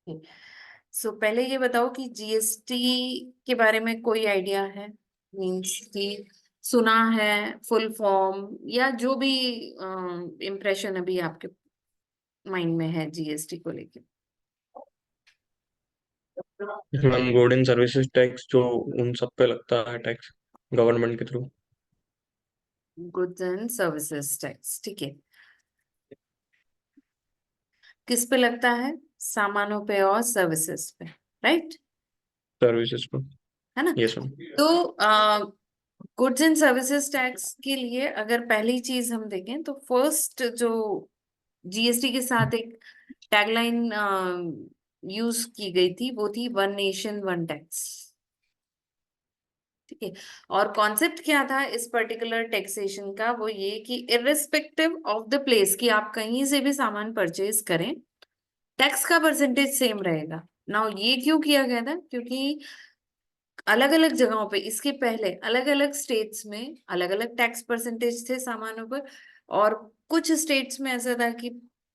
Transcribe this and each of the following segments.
सो पहले ये बताओ कि जीएसटी के बारे में कोई आइडिया है? मीन्स कि सुना है, फुल फॉर्म, या जो भी इम्प्रेशन अभी आपके माइंड में है जीएसटी को लेके। Ma'am, good in services tax जो उन सब पे लगता है टैक्स गवर्नमेंट के through. Goods and services tax, ठीक है। किस पे लगता है? सामानों पे और सर्विसेज पे, राइट? सर्विसेज पे। है ना? Yes ma'am. तो गुड्स एंड सर्विसेज टैक्स के लिए अगर पहली चीज हम देखें तो फर्स्ट जो जीएसटी के साथ एक टैगलाइन यूज की गई थी वो थी वन नेशन वन टैक्स। ठीक है। और कॉन्सेप्ट क्या था इस पर्टिकुलर टैक्सेशन का? वो ये कि इररिस्पेक्टिव ऑफ द प्लेस, कि आप कहीं से भी सामान परचेज करें, टैक्स का परसेंटेज सेम रहेगा। नाउ ये क्यों किया गया था? क्योंकि अलग अलग जगहों पे इसके पहले अलग अलग स्टेट्स में अलग अलग टैक्स परसेंटेज थे सामानों पर, और कुछ स्टेट्स में ऐसा था कि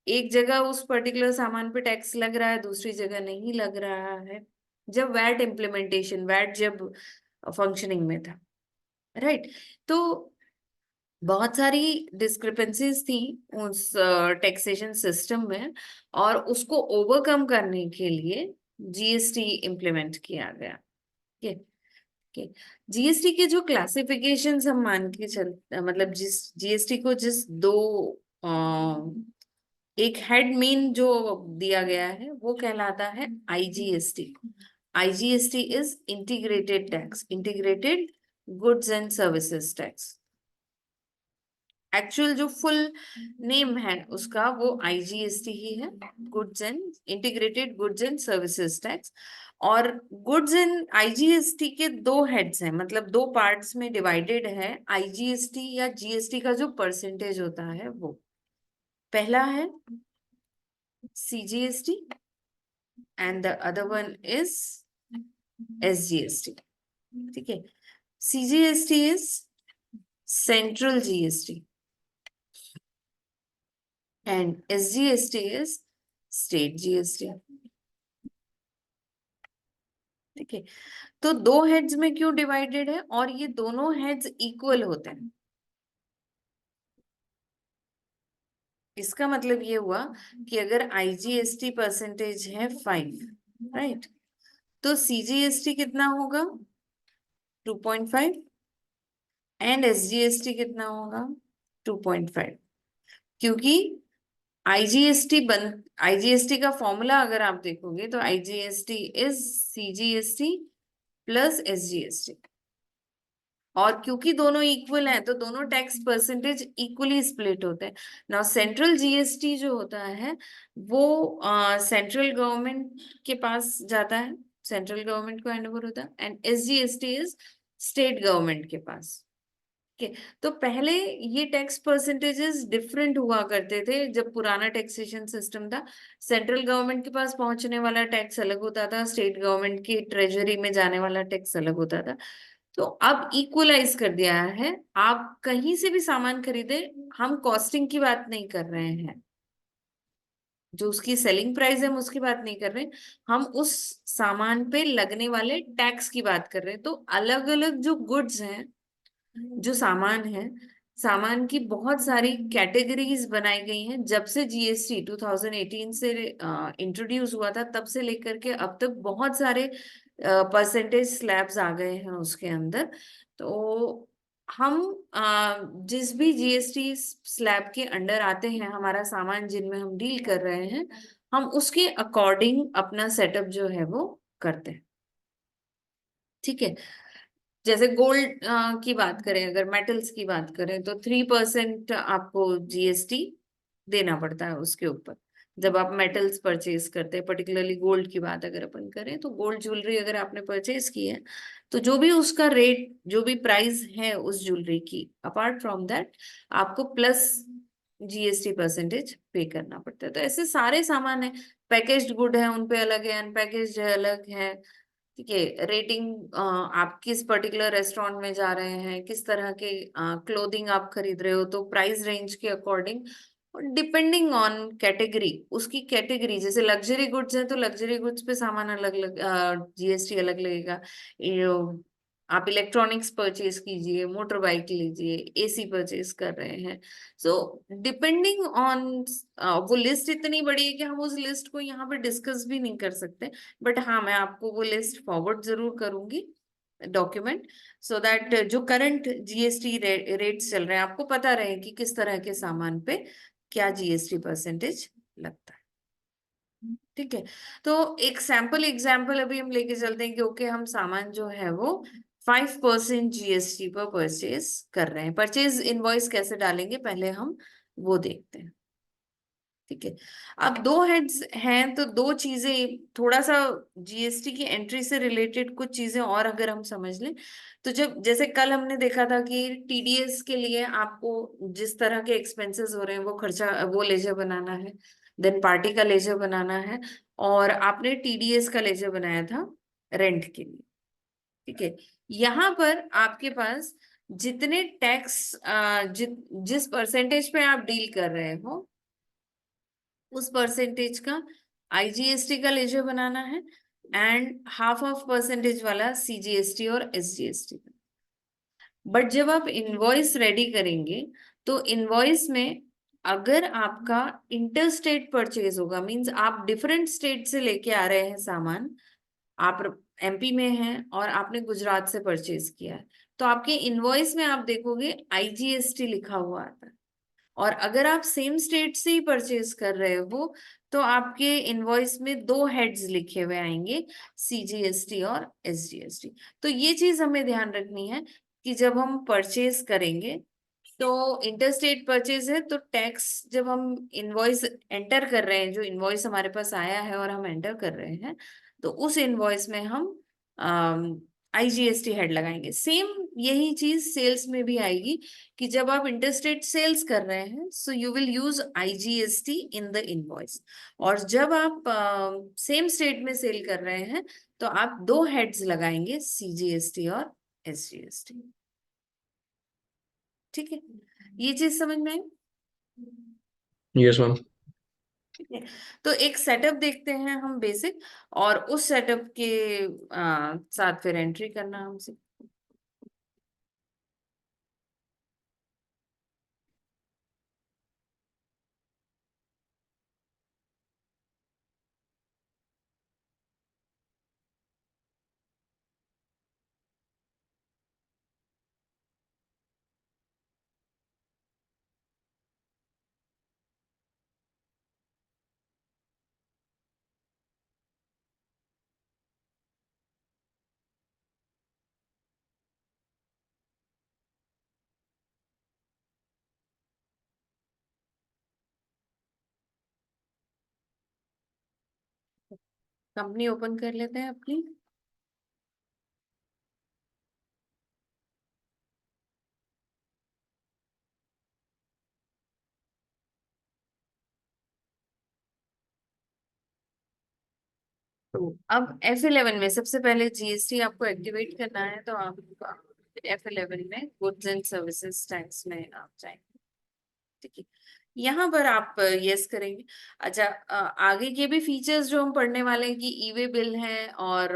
एक जगह उस पर्टिकुलर सामान पे टैक्स लग रहा है, दूसरी जगह नहीं लग रहा है, जब वैट इम्प्लीमेंटेशन, वैट जब फंक्शनिंग में था, राइट? तो बहुत सारी डिस्क्रिपेंसीज थी उस टैक्सेशन सिस्टम में, और उसको ओवरकम करने के लिए जीएसटी इम्प्लीमेंट किया गया। ठीक है। जीएसटी के जो क्लासिफिकेशंस हम मान के चल, मतलब जिस जीएसटी को जिस दो अ, एक हेड मेन जो दिया गया है वो कहलाता है IGST. IGST is integrated tax, integrated goods and services tax. Actual जो फुल नेम है उसका वो आईजीएसटी ही है, goods and integrated goods and services tax. और गुड्स एंड आईजीएसटी के दो हेड्स हैं, मतलब दो पार्ट्स में डिवाइडेड है आईजीएसटी या जीएसटी का जो परसेंटेज होता है वो। पहला है CGST and the other one is SGST. ठीक है। CGST is central GST and SGST is state GST. ठीक है। तो दो हेड्स में क्यों डिवाइडेड है, और ये दोनों हेड्स इक्वल होते हैं? इसका मतलब ये हुआ कि अगर आईजीएसटी परसेंटेज है 5, राइट, तो सीजीएसटी कितना होगा? 2.5। एंड एसजीएसटी कितना होगा? 2.5। क्योंकि आईजीएसटी का फॉर्मूला अगर आप देखोगे तो IGST is CGST plus SGST. और क्योंकि दोनों इक्वल हैं तो दोनों टैक्स परसेंटेज इक्वली स्प्लिट होते हैं। नाउ सेंट्रल जीएसटी जो होता है वो सेंट्रल गवर्नमेंट के पास जाता है, सेंट्रल गवर्नमेंट को हैंड ओवर होता है। And SGST is state government के पास। Okay, तो पहले ये टैक्स परसेंटेजेस डिफरेंट हुआ करते थे जब पुराना टैक्सेशन सिस्टम था। सेंट्रल गवर्नमेंट के पास पहुंचने वाला टैक्स अलग होता था, स्टेट गवर्नमेंट की ट्रेजरी में जाने वाला टैक्स अलग होता था। तो अब इक्वलाइज कर दिया है। आप कहीं से भी सामान खरीदे, हम कॉस्टिंग की बात नहीं कर रहे हैं, जो उसकी सेलिंग प्राइस है हम उसकी बात नहीं कर रहे, हम उस सामान पे लगने वाले टैक्स की बात कर रहे हैं। तो अलग अलग जो गुड्स हैं, जो सामान है, सामान की बहुत सारी कैटेगरीज बनाई गई हैं जब से जीएसटी 2018 से इंट्रोड्यूस हुआ था, तब से लेकर के अब तक बहुत सारे परसेंटेज स्लैब्स आ गए हैं उसके अंदर। तो हम जिस भी जीएसटी स्लैब के अंडर आते हैं, हमारा सामान जिनमें हम डील कर रहे हैं, हम उसके अकॉर्डिंग अपना सेटअप जो है वो करते हैं। ठीक है। जैसे गोल्ड की बात करें, अगर मेटल्स की बात करें तो 3% आपको जीएसटी देना पड़ता है उसके ऊपर, जब आप मेटल्स परचेज करते हैं। पर्टिकुलरली गोल्ड की बात अगर अपन करें तो गोल्ड ज्वेलरी अगर आपने परचेज की है तो जो भी उसका रेट, जो भी प्राइस है उस ज्वेलरी की, अपार्ट फ्रॉम दैट आपको प्लस जीएसटी परसेंटेज पे करना पड़ता है। तो ऐसे सारे सामान है, पैकेज्ड गुड है उन पे अलग है, अनपैकेज्ड है अलग है। ठीक है। रेटिंग, आप किस पर्टिकुलर रेस्टोरेंट में जा रहे हैं, किस तरह के क्लोथिंग आप खरीद रहे हो, तो प्राइस रेंज के अकॉर्डिंग डिपेंडिंग ऑन कैटेगरी, उसकी कैटेगरी, जैसे लग्जरी गुड्स है तो लग्जरी गुड्स पे सामान अलग अलग जीएसटी अलग लगेगा। आप इलेक्ट्रॉनिक्स परचेज कीजिए, मोटर बाइक लीजिए, एसी परचेज कर रहे हैं, सो डिपेंडिंग ऑन, वो लिस्ट इतनी बड़ी है कि हम उस लिस्ट को यहाँ पे डिस्कस भी नहीं कर सकते। बट हाँ, मैं आपको वो लिस्ट फॉरवर्ड जरूर करूंगी, डॉक्यूमेंट, सो दैट जो करंट जीएसटी रेट्स चल रहे हैं आपको पता रहे कि किस तरह के सामान पे क्या जीएसटी परसेंटेज लगता है। ठीक है, तो एक सैंपल एग्जांपल अभी हम लेके चलते हैं, क्योंकि हम सामान जो है वो 5% जीएसटी पर परचेज कर रहे हैं। परचेज इनवॉइस कैसे डालेंगे पहले हम वो देखते हैं। ठीक है, अब दो हेड्स हैं तो दो चीजें, थोड़ा सा जीएसटी की एंट्री से रिलेटेड कुछ चीजें और अगर हम समझ लें, तो जब जैसे कल हमने देखा था कि टीडीएस के लिए आपको जिस तरह के एक्सपेंसेस हो रहे हैं वो खर्चा, वो लेजर बनाना है, देन पार्टी का लेजर बनाना है, और आपने टीडीएस का लेजर बनाया था रेंट के लिए। ठीक है, यहाँ पर आपके पास जितने टैक्स, जिस परसेंटेज पे आप डील कर रहे हो उस परसेंटेज का आईजीएसटी का लेजर बनाना है, एंड हाफ ऑफ परसेंटेज वाला सीजीएसटी और एसजीएसटी का। बट जब आप इनवॉइस रेडी करेंगे तो इनवॉइस में अगर आपका इंटर परचेज होगा, मींस आप डिफरेंट स्टेट से लेके आ रहे हैं सामान, आप एमपी में हैं और आपने गुजरात से परचेज किया है, तो आपके इनवॉइस में आप देखोगे आईजीएसटी लिखा हुआ आता है। और अगर आप सेम स्टेट से ही परचेज कर रहे हो तो आपके इनवॉइस में दो हेड्स लिखे हुए आएंगे, सीजीएसटी और एसजीएसटी। तो ये चीज हमें ध्यान रखनी है कि जब हम परचेज करेंगे तो इंटरस्टेट परचेज है तो टैक्स, जब हम इनवॉइस एंटर कर रहे हैं, जो इनवॉइस हमारे पास आया है और हम एंटर कर रहे हैं, तो उस इनवॉइस में हम आईजीएसटी हेड लगाएंगे। सेम यही चीज सेल्स में भी आएगी कि जब आप इंटरस्टेट सेल्स कर रहे हैं so you will use IGST in the invoice, और जब आप सेम स्टेट में सेल कर रहे हैं तो आप दो हेड्स लगाएंगे, सीजीएसटी और एसजीएसटी। ठीक है, ये चीज समझ में आई? Yes ma'am. ठीक है, तो एक सेटअप देखते हैं हम बेसिक, और उस सेटअप के साथ फिर एंट्री करना हमसे। कंपनी ओपन कर लेते हैं अपनी। तो अब F11 में सबसे पहले जीएसटी आपको एक्टिवेट करना है, तो आप F11 में गुड्स एंड सर्विसेज टैक्स में आप जाएंगे। ठीक है, यहाँ पर आप यस करेंगे। अच्छा, आगे के भी फीचर्स जो हम पढ़ने वाले हैं कि ई वे बिल है और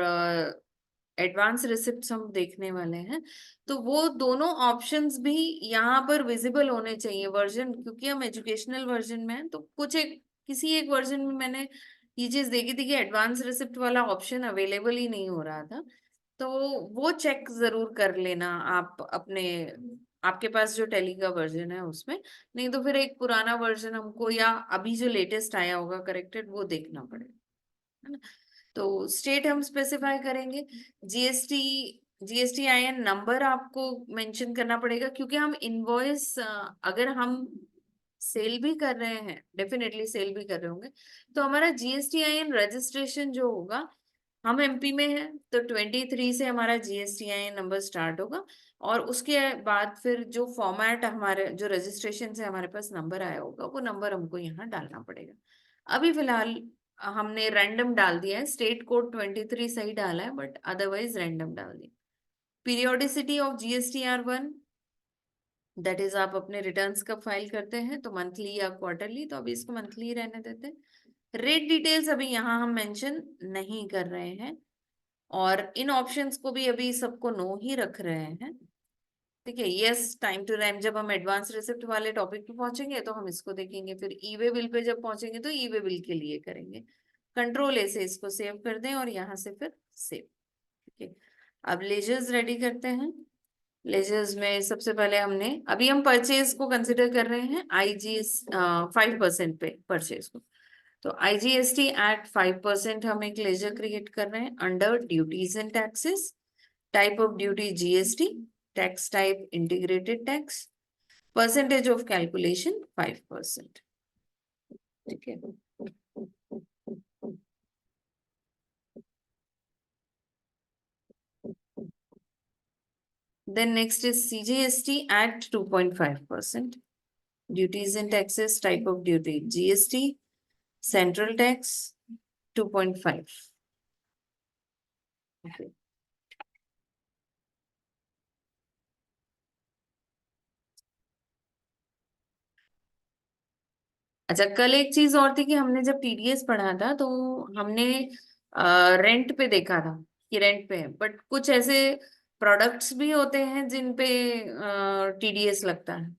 एडवांस रिसिप्ट हम देखने वाले हैं, तो वो दोनों ऑप्शंस भी यहाँ पर विजिबल होने चाहिए वर्जन, क्योंकि हम एजुकेशनल वर्जन में हैं, तो कुछ एक किसी एक वर्जन में मैंने ये चीज देखी थी कि एडवांस रिसिप्ट वाला ऑप्शन अवेलेबल ही नहीं हो रहा था, तो वो चेक जरूर कर लेना आप अपने, आपके पास जो टेली का वर्जन है उसमें, नहीं तो फिर एक पुराना वर्जन हमको या अभी जो लेटेस्ट आया होगा करेक्टेड वो देखना पड़ेगा, है ना। तो स्टेट हम स्पेसिफाई करेंगे, जीएसटी, जीएसटीआईएन नंबर आपको मेंशन करना पड़ेगा, क्योंकि हम इनवॉइस, अगर हम सेल भी कर रहे हैं, डेफिनेटली सेल भी कर रहे होंगे, तो हमारा जीएसटीआईएन रजिस्ट्रेशन जो होगा, हम एमपी में हैं तो 23 से हमारा जीएसटीआईएन नंबर स्टार्ट होगा, और उसके बाद फिर जो फॉर्मेट हमारे जो रजिस्ट्रेशन से हमारे पास नंबर आया होगा वो नंबर हमको यहाँ डालना पड़ेगा। अभी फिलहाल हमने रैंडम डाल दिया है, स्टेट कोड 23 सही डाला है बट अदरवाइज रैंडम डाल दिया। Periodicity of GSTR 1 that is आप अपने रिटर्न्स कब फाइल करते हैं, तो मंथली या क्वार्टरली, तो अभी इसको मंथली ही रहने देते हैं। रेट डिटेल्स अभी यहाँ हम मेंशन नहीं कर रहे हैं, और इन ऑप्शंस को भी अभी सबको नो ही रख रहे हैं। ठीक है, यस टाइम टू टाइम जब हम एडवांस रिसिप्ट वाले टॉपिक पे पहुंचेंगे तो हम इसको देखेंगे, फिर ई वे बिल पे जब पहुंचेंगे तो ई वे बिल के लिए करेंगे। कंट्रोल ए से इसको सेव कर दें और यहाँ से फिर सेव। ठीक है, अब लेजर्स रेडी करते हैं। लेजर्स में सबसे पहले हमने, अभी हम परचेज को कंसिडर कर रहे हैं आईजीएस 5% पे परचेज को, तो आईजीएसटी एट 5% हम एक लेजर क्रिएट कर रहे हैं under duties and taxes. Type of duty GST, tax type integrated tax, percentage of calculation 5%। ठीक है, then next is CGST at 2.5%. Duties and taxes, type of duty GST, central tax 2.5. Okay. अच्छा, कल एक चीज और थी कि हमने जब टीडीएस पढ़ा था तो हमने रेंट पे देखा था कि रेंट पे है, बट कुछ ऐसे प्रोडक्ट्स भी होते हैं जिन पे टीडीएस लगता है,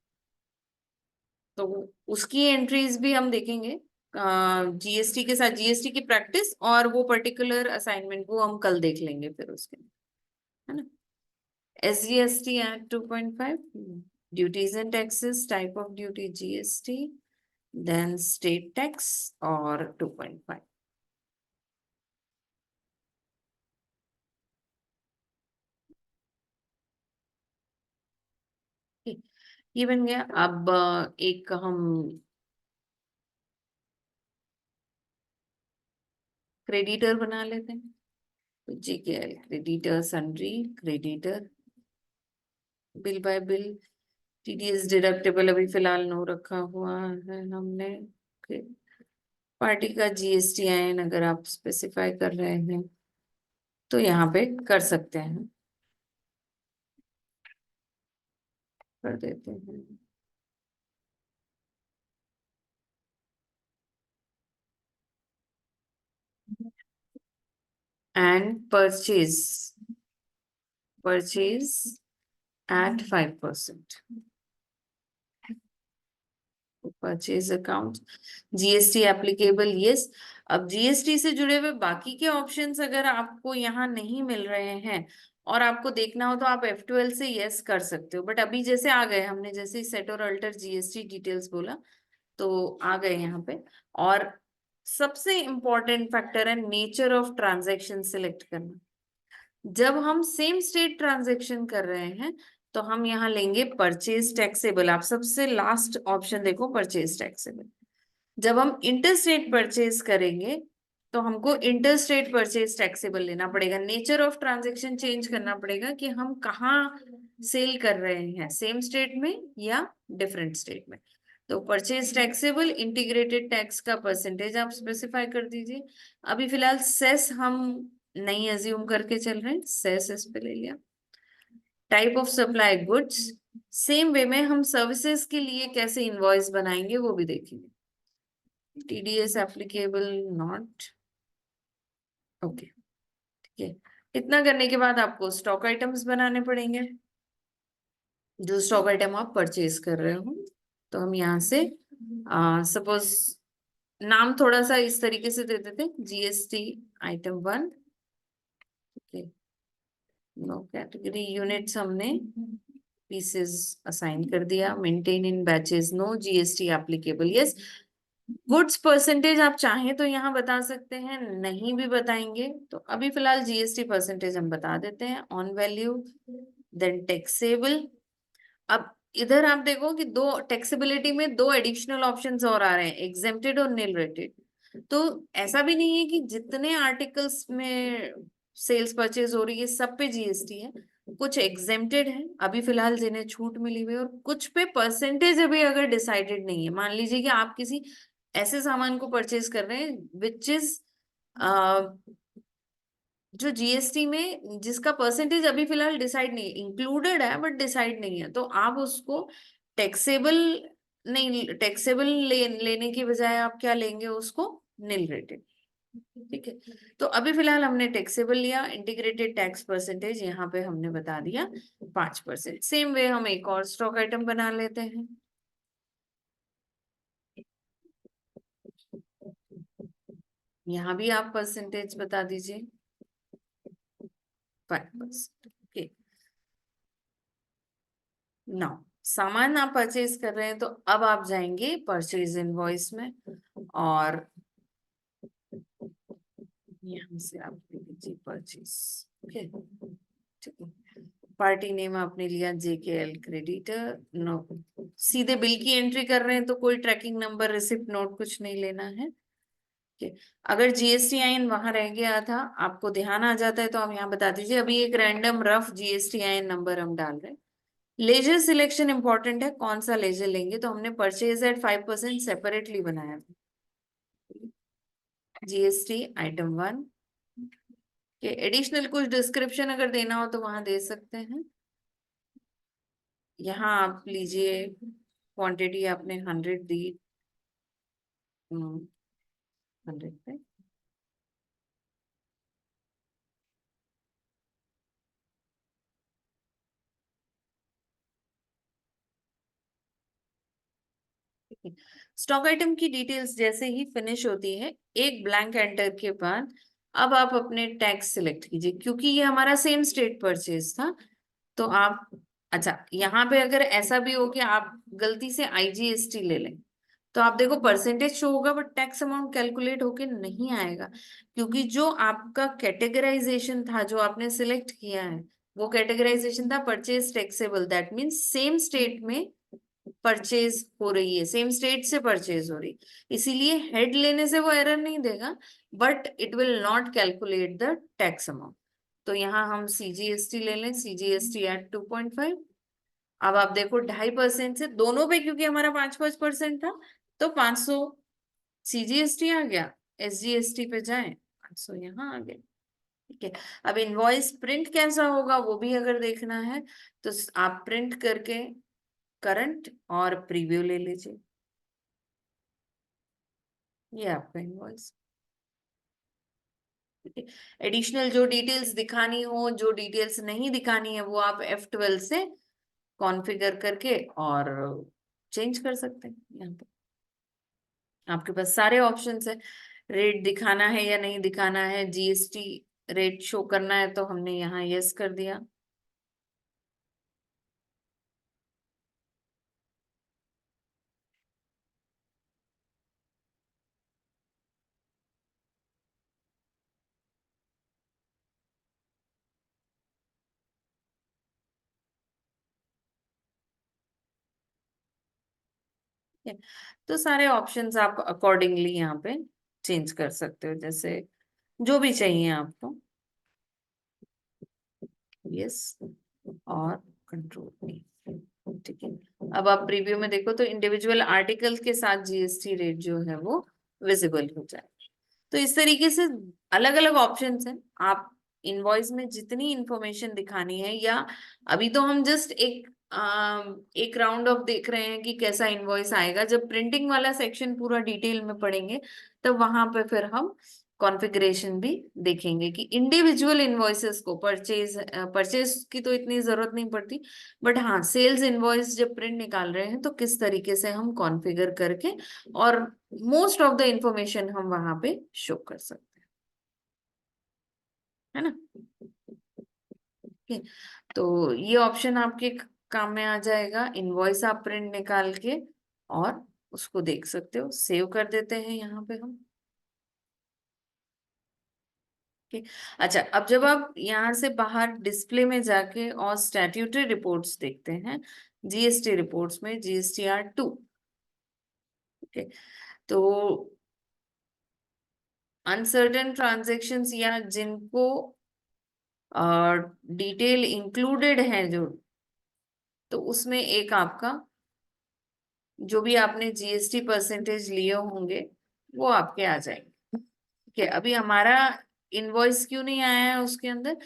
तो उसकी एंट्रीज भी हम देखेंगे जीएसटी के साथ, जीएसटी की प्रैक्टिस और वो पर्टिकुलर असाइनमेंट वो हम कल देख लेंगे फिर उसके, है ना। SGST at 2.5, duties and taxes, type of duty GST, then state tax or 2.5. ये बन गया। अब एक हम क्रेडिटर बना लेते हैं, तो GKL creditor, sundry creditor, bill by bill, TDS deductible अभी फिलहाल नो रखा हुआ है हमने। पार्टी का जीएसटी आयन अगर आप स्पेसिफाई कर रहे हैं तो यहाँ पे कर सकते हैं, कर देते हैं। And purchase at 5%. Purchase account, GST applicable yes. अब जीएसटी से जुड़े हुए बाकी के ऑप्शंस अगर आपको यहाँ नहीं मिल रहे हैं और आपको देखना हो तो आप F12 से यस कर सकते हो, बट अभी जैसे आ गए, हमने जैसे सेट और अल्टर जीएसटी डिटेल्स बोला तो आ गए यहाँ पे। और सबसे इंपॉर्टेंट फैक्टर है नेचर ऑफ ट्रांजैक्शन सिलेक्ट करना। जब हम सेम स्टेट ट्रांजैक्शन कर रहे हैं तो हम यहाँ लेंगे परचेज टैक्सेबल। आप सबसे लास्ट ऑप्शन देखो, परचेज टैक्सेबल। जब हम इंटर स्टेट परचेज करेंगे तो हमको इंटर स्टेट परचेज टैक्सेबल लेना पड़ेगा। नेचर ऑफ ट्रांजैक्शन चेंज करना पड़ेगा कि हम कहाँ सेल कर रहे हैं, सेम स्टेट में या डिफरेंट स्टेट में। तो परचेज टैक्सेबल, इंटीग्रेटेड टैक्स का परसेंटेज आप स्पेसिफाई कर दीजिए। अभी फिलहाल सेस हम नहीं अज्यूम करके चल रहे हैं, सेस इस पे ले लिया। Type of supply goods, same way में हम सर्विसेज के लिए कैसे इनवॉइस बनाएंगे वो भी देखेंगे। TDS applicable not, okay. ठीक है, इतना करने के बाद आपको स्टॉक आइटम्स बनाने पड़ेंगे, जो स्टॉक आइटम आप परचेज कर रहे हो। तो हम यहाँ से सपोज नाम थोड़ा सा इस तरीके से दे देते, GST item 1। No category, units हमने पीसेस असाइन कर दिया। Maintain in batches no, GST applicable yes. Goods percentage आप चाहें तो यहाँ बता सकते हैं, नहीं भी बताएंगे तो अभी फिलहाल जीएसटी परसेंटेज हम बता देते हैं ऑन वैल्यू, देन टैक्सेबल। अब इधर आप देखो कि दो टैक्सेबिलिटी में दो एडिशनल ऑप्शंस और आ रहे हैं, एग्जेम्प्टेड और निल रेटेड। तो ऐसा भी नहीं है कि जितने आर्टिकल्स में सेल्स परचेज हो रही है सब पे जीएसटी है। कुछ एग्जेम्प्टेड है अभी फिलहाल जिन्हें छूट मिली हुई है, और कुछ पे परसेंटेज अभी अगर डिसाइडेड नहीं है। मान लीजिए कि आप किसी ऐसे सामान को परचेज कर रहे हैं विच इज जो जीएसटी में जिसका परसेंटेज अभी फिलहाल डिसाइड नहीं, इंक्लूडेड है बट डिसाइड नहीं है, तो आप उसको टैक्सेबल नहीं, टैक्सेबल लेने की बजाय आप क्या लेंगे उसको, निल रेटेड। ठीक है, तो अभी फिलहाल हमने टैक्सेबल लिया, इंटीग्रेटेड टैक्स परसेंटेज यहाँ पे हमने बता दिया 5%। सेम वे हम एक और स्टॉक आइटम बना लेते हैं। यहाँ भी आप परसेंटेज बता दीजिए 5%। ओके, नाउ सामान आप परचेज कर रहे हैं, तो अब आप जाएंगे परचेज इनवॉइस में, और यहाँ से आप लिख लीजिए परचेज। ओके, ठीक है, पार्टी नेम आपने लिया JKL क्रेडिटर। नो, सीधे बिल की एंट्री कर रहे हैं तो कोई ट्रैकिंग नंबर, रिसिप्ट नोट कुछ नहीं लेना है। ओके, अगर GSTIN वहां रह गया था, आपको ध्यान आ जाता है, तो आप यहाँ बता दीजिए। अभी एक रैंडम रफ GSTIN नंबर हम डाल रहे हैं। लेजर सिलेक्शन इंपॉर्टेंट है, कौन सा लेजर लेंगे, तो हमने परचेज एट 5% सेपरेटली बनाया था। GST item 1 के एडिशनल कुछ डिस्क्रिप्शन अगर देना हो तो वहां दे सकते हैं। यहाँ आप लीजिए, क्वांटिटी आपने 100 दी, 100 पे। स्टॉक आइटम की डिटेल्स जैसे ही फिनिश होती है, एक ब्लैंक एंटर के बाद अब आप अपने टैक्स सिलेक्ट कीजिए, क्योंकि ये हमारा सेम स्टेट परचेज था। तो आप, अच्छा यहाँ पे अगर ऐसा भी हो कि आप गलती से IGST ले लें, तो आप देखो परसेंटेज शो होगा बट टैक्स अमाउंट कैलकुलेट होके नहीं आएगा, क्योंकि जो आपका कैटेगराइजेशन था, जो आपने सिलेक्ट किया है, वो कैटेगराइजेशन था purchase taxable. That means same state में परचेज हो रही है, सेम स्टेट से परचेज हो रही, इसीलिए हेड लेने से वो एरर नहीं देगा, but it will not calculate the tax amount. तो यहाँ हम CGST ले लें, CGST एट 2.5। अब आप देखो 2.5% से दोनों पे, क्योंकि हमारा 5-5% था, तो 500 CGST आ गया। SGST पे जाए, 500 यहाँ आ गया। ठीक है, अब इनवॉइस प्रिंट कैसा होगा वो भी अगर देखना है, तो आप प्रिंट करके करंट और प्रीव्यू ले लीजिए, ये आपका इनवॉइस। एडिशनल जो डिटेल्स दिखानी हो, जो डिटेल्स नहीं दिखानी है, वो आप F12 से कॉन्फ़िगर करके और चेंज कर सकते हैं। यहाँ पे आपके पास सारे ऑप्शंस है, रेट दिखाना है या नहीं दिखाना है, GST रेट शो करना है, तो हमने यहाँ यस कर दिया। ठीक है, तो सारे ऑप्शंस आप अकॉर्डिंगली यहाँ पे चेंज कर सकते हो, जैसे जो भी चाहिए आपको, यस और कंट्रोल। ठीक है, अब आप प्रीव्यू में देखो तो इंडिविजुअल आर्टिकल के साथ GST रेट जो है वो विजिबल हो जाए। तो इस तरीके से अलग अलग ऑप्शंस हैं। आप इनवॉइस में जितनी इंफॉर्मेशन दिखानी है, या अभी तो हम जस्ट एक राउंड ऑफ देख रहे हैं कि कैसा इनवॉइस आएगा, जब प्रिंटिंग वाला सेक्शन पूरा डिटेल में पढ़ेंगे, तब वहां पे फिर हम कॉन्फ़िगरेशन भी देखेंगे कि इंडिविजुअल इनवॉइसेस को परचेज परचेज की तो इतनी जरूरत नहीं पड़ती, बट हाँ सेल्स इनवॉइस जब प्रिंट निकाल रहे हैं तो किस तरीके से हम कॉन्फ़िगर करके और मोस्ट ऑफ द इंफॉर्मेशन हम वहां पे शो कर सकते हैं, है ना। ठीक, तो ये ऑप्शन आपके काम में आ जाएगा, इनवॉइस आप प्रिंट निकाल के और उसको देख सकते हो। सेव कर देते हैं यहाँ पे हम। ठीक, अच्छा अब जब आप यहाँ से बाहर डिस्प्ले में जाके और स्टैट्यूटरी रिपोर्ट्स देखते हैं, GST रिपोर्ट्स में GSTR 2। ओके, तो अनसर्टेन ट्रांजेक्शन्स या जिनको डिटेल इंक्लूडेड है जो, तो उसमें एक आपका जो भी आपने GST परसेंटेज लिए होंगे वो आपके आ जाएंगे। ठीक है, अभी हमारा इनवॉइस क्यों नहीं आया है उसके अंदर?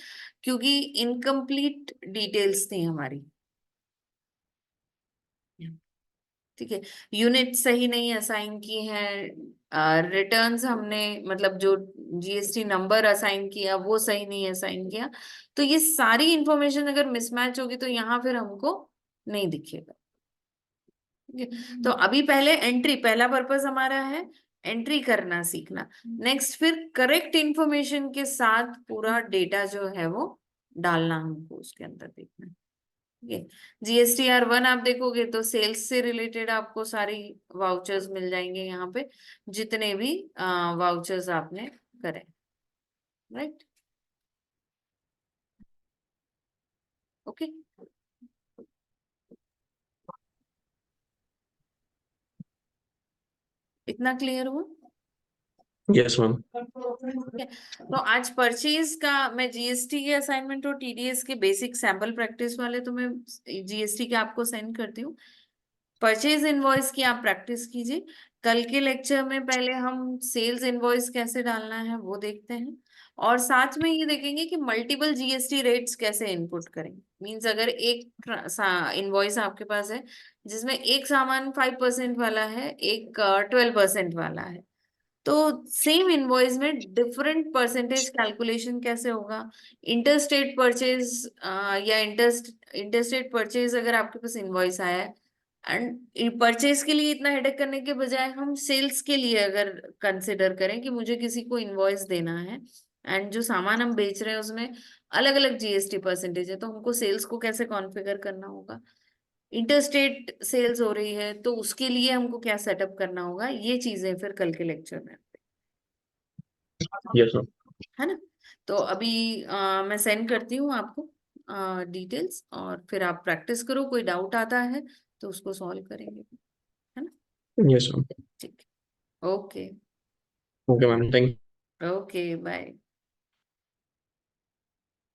क्योंकि इनकम्प्लीट डिटेल्स थी हमारी। ठीक है, यूनिट सही नहीं असाइन की है, रिटर्न्स हमने मतलब जो जीएसटी नंबर असाइन किया वो सही नहीं असाइन किया, तो ये सारी इंफॉर्मेशन अगर मिसमैच होगी तो यहाँ फिर हमको नहीं दिखेगा। ठीक है, तो अभी पहले एंट्री, पहला पर्पस हमारा है एंट्री करना सीखना। नेक्स्ट फिर करेक्ट इंफॉर्मेशन के साथ पूरा डेटा जो है वो डालना हमको उसके अंदर देखना है। ठीक है, GSTR 1 आप देखोगे तो सेल्स से रिलेटेड आपको सारी वाउचर्स मिल जाएंगे यहाँ पे, जितने भी वाउचर्स आपने करे। राइट, ओके, इतना क्लियर हुआ? Yes ma'am. ठीक है, तो आज परचेज का मैं जीएसटी के असाइनमेंट और टीडीएस के बेसिक सैंपल प्रैक्टिस वाले तो मैं जीएसटी के आपको सेंड करती हूँ। परचेज इनवॉइस की आप प्रैक्टिस कीजिए। कल के लेक्चर में पहले हम सेल्स इनवॉइस कैसे डालना है वो देखते हैं, और साथ में ये देखेंगे कि मल्टीपल जीएसटी रेट्स कैसे इनपुट करेंगे। मींस अगर एक इनवॉइस आपके पास है जिसमें एक सामान 5% वाला है, एक 12% वाला है, तो सेम इनवॉइस में डिफरेंट परसेंटेज कैलकुलेशन कैसे होगा। इंटरस्टेट परचेज या इंटरस्टेट परचेज अगर आपके पास इनवॉइस आया है, एंड परचेज के लिए इतना हेडेक करने के बजाय हम सेल्स के लिए अगर कंसिडर करें कि मुझे किसी को इनवॉइस देना है, एंड जो सामान हम बेच रहे हैं उसमें अलग अलग जीएसटी परसेंटेज है, तो हमको सेल्स को कैसे कॉन्फ़िगर करना होगा। इंटरस्टेट सेल्स हो रही है तो उसके लिए हमको क्या सेटअप करना होगा, ये चीजें फिर कल के लेक्चर में, यस मैम। है ना। तो अभी मैं सेंड करती हूँ आपको डिटेल्स, और फिर आप प्रैक्टिस करो, कोई डाउट आता है तो उसको सॉल्व करेंगे, है ना। Yes ma'am. ठीक, okay, okay ma'am, thank okay, bye.